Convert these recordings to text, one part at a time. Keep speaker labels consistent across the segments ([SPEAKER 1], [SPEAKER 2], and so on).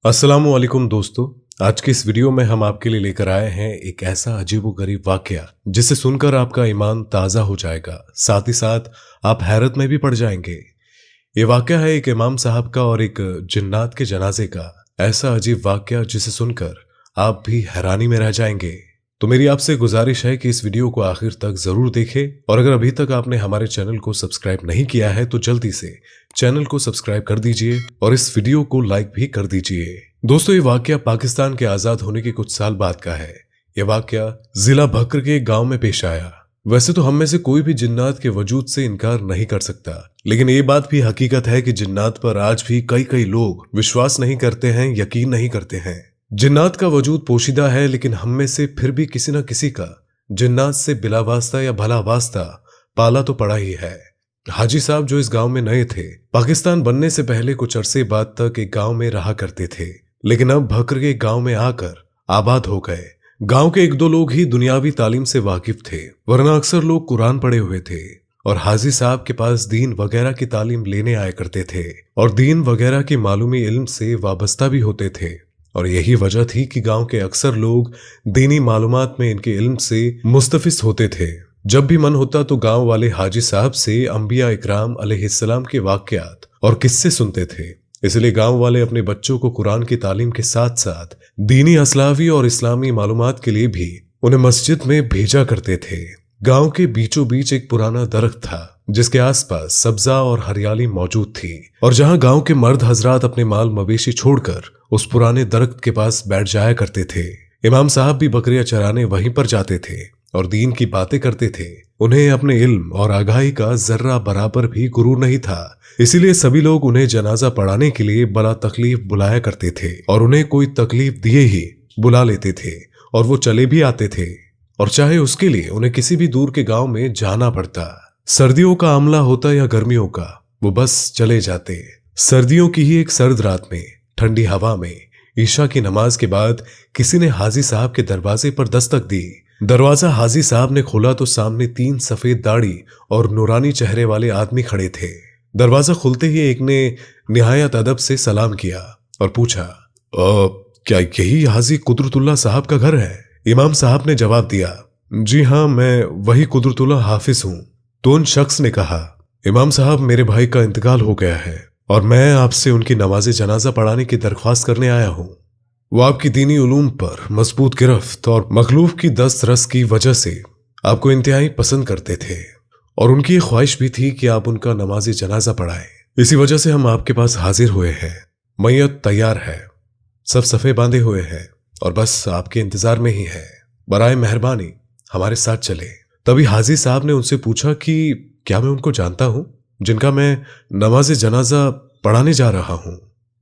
[SPEAKER 1] अस्सलामुअलैकुम दोस्तों। आज के इस वीडियो में हम आपके लिए लेकर आए हैं एक ऐसा अजीबोगरीब वाकया जिसे सुनकर आपका ईमान ताज़ा हो जाएगा, साथ ही साथ आप हैरत में भी पड़ जाएंगे। ये वाकया है एक इमाम साहब का और एक जिन्नात के जनाजे का। ऐसा अजीब वाकया जिसे सुनकर आप भी हैरानी में रह जाएंगे। तो मेरी आपसे गुजारिश है कि इस वीडियो को आखिर तक जरूर देखें और अगर अभी तक आपने हमारे चैनल को सब्सक्राइब नहीं किया है तो जल्दी से चैनल को सब्सक्राइब कर दीजिए और इस वीडियो को लाइक भी कर दीजिए। दोस्तों, ये वाकया पाकिस्तान के आजाद होने के कुछ साल बाद का है। ये वाकया जिला बकर के एक गांव में पेश आया। वैसे तो हम में से कोई भी जिन्नात के वजूद से इनकार नहीं कर सकता, लेकिन ये बात भी हकीकत है कि जिन्नात पर आज भी कई लोग विश्वास नहीं करते हैं, यकीन नहीं करते हैं। जिन्नात का वजूद पोशीदा है, लेकिन हम में से फिर भी किसी न किसी का जिन्नात से बिला वास्ता या भला वास्ता पाला तो पड़ा ही है। हाजी साहब जो इस गांव में नए थे, पाकिस्तान बनने से पहले कुछ अरसे बाद तक एक गांव में रहा करते थे, लेकिन अब भकर के गांव में आकर आबाद हो गए। गांव के एक दो लोग ही दुनियावी तालीम से वाकिफ थे, वरना अक्सर लोग कुरान पढ़े हुए थे और हाजी साहब के पास दीन वगैरह की तालीम लेने आया करते थे और दीन वगैरह की मालूमी इल्म से वाबस्ता भी होते थे। और यही वजह थी कि गांव के अक्सर लोग दीनी मालूमात में इनके इल्म से मुस्तफिस होते थे। जब भी मन होता तो गांव वाले हाजी साहब से अंबिया इकराम अलैहिस्सलाम के वाकयात और किस्से सुनते थे। इसलिए गांव वाले अपने बच्चों को कुरान की तालीम के साथ साथ दीनी असलावी और इस्लामी मालूमात के लिए भी उन्हें मस्जिद में भेजा करते थे। गांव के बीचों बीच एक पुराना दरख्त था जिसके आसपास सब्जा और हरियाली मौजूद थी और जहां गांव के मर्द हजरात अपने माल मवेशी छोड़कर उस पुराने दरख्त के पास बैठ जाया करते थे। इमाम साहब भी बकरियां चराने वहीं पर जाते थे और दीन की बातें करते थे। उन्हें अपने इल्म और आगाही का जर्रा बराबर भी गुरूर नहीं था, इसीलिए सभी लोग उन्हें जनाजा पढ़ाने के लिए बड़ा तकलीफ बुलाया करते थे और उन्हें कोई तकलीफ दिए ही बुला लेते थे और वो चले भी आते थे, और चाहे उसके लिए उन्हें किसी भी दूर के गांव में जाना पड़ता। सर्दियों का आमला होता या गर्मियों का, वो बस चले जाते। सर्दियों की ही एक सर्द रात में ठंडी हवा में ईशा की नमाज के बाद किसी ने हाजी साहब के दरवाजे पर दस्तक दी। दरवाजा हाजी साहब ने खोला तो सामने 3 सफेद दाढ़ी और नूरानी चेहरे वाले आदमी खड़े थे। दरवाजा खुलते ही एक ने निहायत अदब से सलाम किया और पूछा, क्या यही हाजी कुदरतुल्लाह साहब का घर है? इमाम साहब ने जवाब दिया, जी हाँ, मैं वही कुदरतुल्लाह हाफिज हूँ। तो उन शख्स ने कहा, इमाम साहब, मेरे भाई का इंतकाल हो गया है और मैं आपसे उनकी नमाज जनाजा पढ़ाने की दरख्वास्त करने आया हूँ। वो आपकी दीनी उलूम पर मजबूत गिरफ्त और मखलूफ की दस्त रस की वजह से आपको इंतहाई पसंद करते थे और उनकी ख्वाहिश भी थी कि आप उनका नमाज जनाजा पढ़ाएं। इसी वजह से हम आपके पास हाजिर हुए हैं। मैयत तैयार है, सब सफ़े बांधे हुए हैं और बस आपके इंतजार में ही है। बराए मेहरबानी हमारे साथ चले। तभी हाजी साहब ने उनसे पूछा कि क्या मैं उनको जानता हूं जिनका मैं नमाज जनाजा पढ़ाने जा रहा हूं,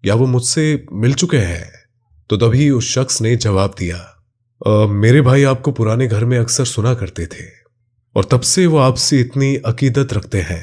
[SPEAKER 1] या वो मुझसे मिल चुके हैं? तो तभी उस शख्स ने जवाब दिया, मेरे भाई आपको पुराने घर में अक्सर सुना करते थे और तब से वो आपसे इतनी अकीदत रखते हैं।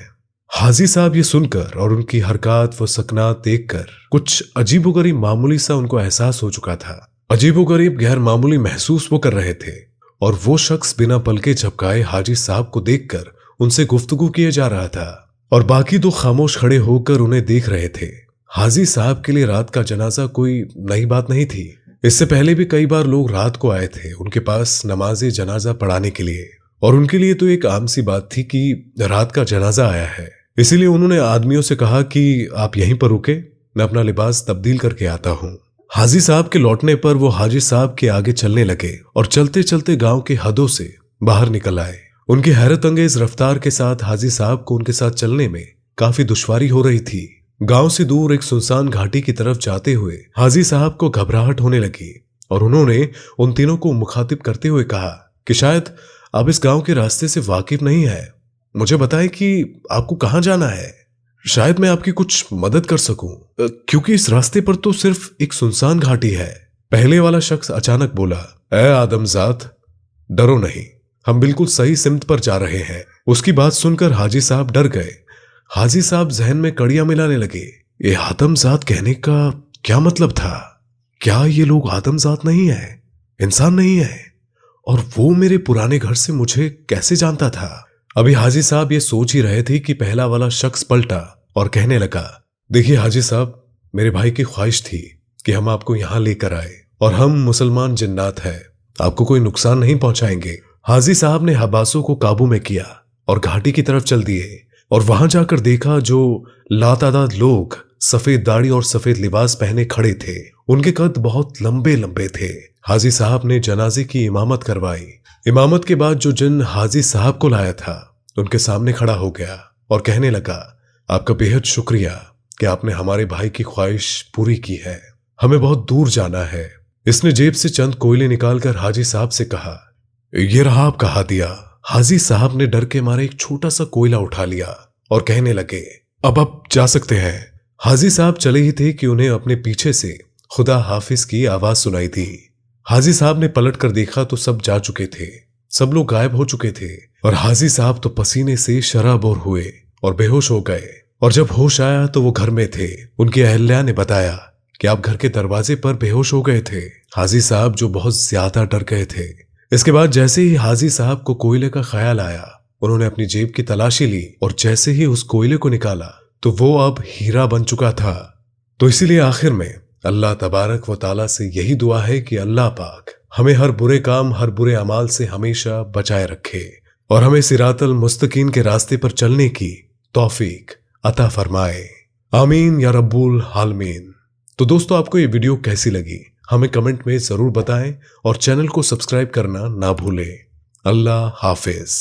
[SPEAKER 1] हाजी साहब ये सुनकर और उनकी हरकत व सकनात देखकर कुछ अजीबोगरीब मामूली सा उनको एहसास हो चुका था। अजीबोगरीब गैर मामूली महसूस वो कर रहे थे और वो शख्स बिना पलके झपकाए हाजी साहब को देखकर उनसे गुफ्तगू किए जा रहा था और बाकी दो खामोश खड़े होकर उन्हें देख रहे थे। हाजी साहब के लिए रात का जनाजा कोई नई बात नहीं थी। इससे पहले भी कई बार लोग रात को आए थे उनके पास नमाज जनाजा पढ़ाने के लिए, और उनके लिए तो एक आम सी बात थी कि रात का जनाजा आया है। इसीलिए उन्होंने आदमियों से कहा कि आप यहीं पर रुके, मैं अपना लिबास तब्दील करके आता हूँ। हाजी साहब के लौटने पर वो हाजी साहब के आगे चलने लगे और चलते चलते गांव के हदों से बाहर निकल आए। उनकी हैरत अंगेज रफ्तार के साथ हाजी साहब को उनके साथ चलने में काफी दुश्वारी हो रही थी। गांव से दूर एक सुनसान घाटी की तरफ जाते हुए हाजी साहब को घबराहट होने लगी और उन्होंने उन तीनों को मुखातिब करते हुए कहा कि शायद आप इस गांव के रास्ते से वाकिफ नहीं है, मुझे बताएं कि आपको कहां जाना है, शायद मैं आपकी कुछ मदद कर सकूं, क्योंकि इस रास्ते पर तो सिर्फ एक सुनसान घाटी है। पहले वाला शख्स अचानक बोला, ए आदमजात, डरो नहीं, हम बिल्कुल सही सिमत पर जा रहे हैं। उसकी बात सुनकर हाजी साहब डर गए। हाजी साहब जहन में कड़ियां मिलाने लगे। ये आदमजात कहने का क्या मतलब था? क्या ये लोग आदमजात नहीं है, इंसान नहीं है, और वो मेरे पुराने घर से मुझे कैसे जानता था? अभी हाजी साहब ये सोच ही रहे थे कि पहला वाला शख्स पलटा और कहने लगा, देखिए हाजी साहब, मेरे भाई की ख्वाहिश थी कि हम आपको यहाँ लेकर आए और हम मुसलमान जिन्नात हैं, आपको कोई नुकसान नहीं पहुंचाएंगे। हाजी साहब ने हबासों को काबू में किया और घाटी की तरफ चल दिए और वहां जाकर देखा जो लातादाद लोग सफेद दाढ़ी और सफेद लिबास पहने खड़े थे। उनके कद बहुत लंबे लंबे थे। हाजी साहब ने जनाजे की इमामत करवाई। इमामत के बाद जो जिन हाजी साहब को लाया था उनके सामने खड़ा हो गया और कहने लगा, आपका बेहद शुक्रिया कि आपने हमारे भाई की ख्वाहिश पूरी की है, हमें बहुत दूर जाना है। इसने जेब से चंद कोयले निकालकर हाजी साहब से कहा, ये रहा आपका हादिया। हाजी साहब ने डर के मारे एक छोटा सा कोयला उठा लिया और कहने लगे, अब आप जा सकते हैं। हाजी साहब चले ही थे कि उन्हें अपने पीछे से खुदा हाफिज की आवाज सुनाई दी। हाजी साहब ने पलट कर देखा तो सब जा चुके थे, सब लोग गायब हो चुके थे और हाजी साहब तो पसीने से शराबोर हुए और बेहोश हो गए। और जब होश आया तो वो घर में थे। उनकी अहल्या ने बताया कि आप घर के दरवाजे पर बेहोश हो गए थे। हाजी साहब जो बहुत ज्यादा डर गए थे। इसके बाद जैसे ही हाजी साहब को कोयले का ख्याल आया, उन्होंने अपनी जेब की तलाशी ली और जैसे ही उस कोयले को निकाला तो वो अब हीरा बन चुका था। तो इसीलिए आखिर में अल्लाह तबारक व ताला से यही दुआ है कि अल्लाह पाक हमें हर बुरे काम, हर बुरे अमाल से हमेशा बचाए रखे और हमें सिरातल मुस्तकीम के रास्ते पर चलने की तौफीक अता फरमाए। आमीन या रब्बुल आलमीन। तो दोस्तों, आपको ये वीडियो कैसी लगी हमें कमेंट में जरूर बताएं और चैनल को सब्सक्राइब करना ना भूलें। अल्लाह हाफिज।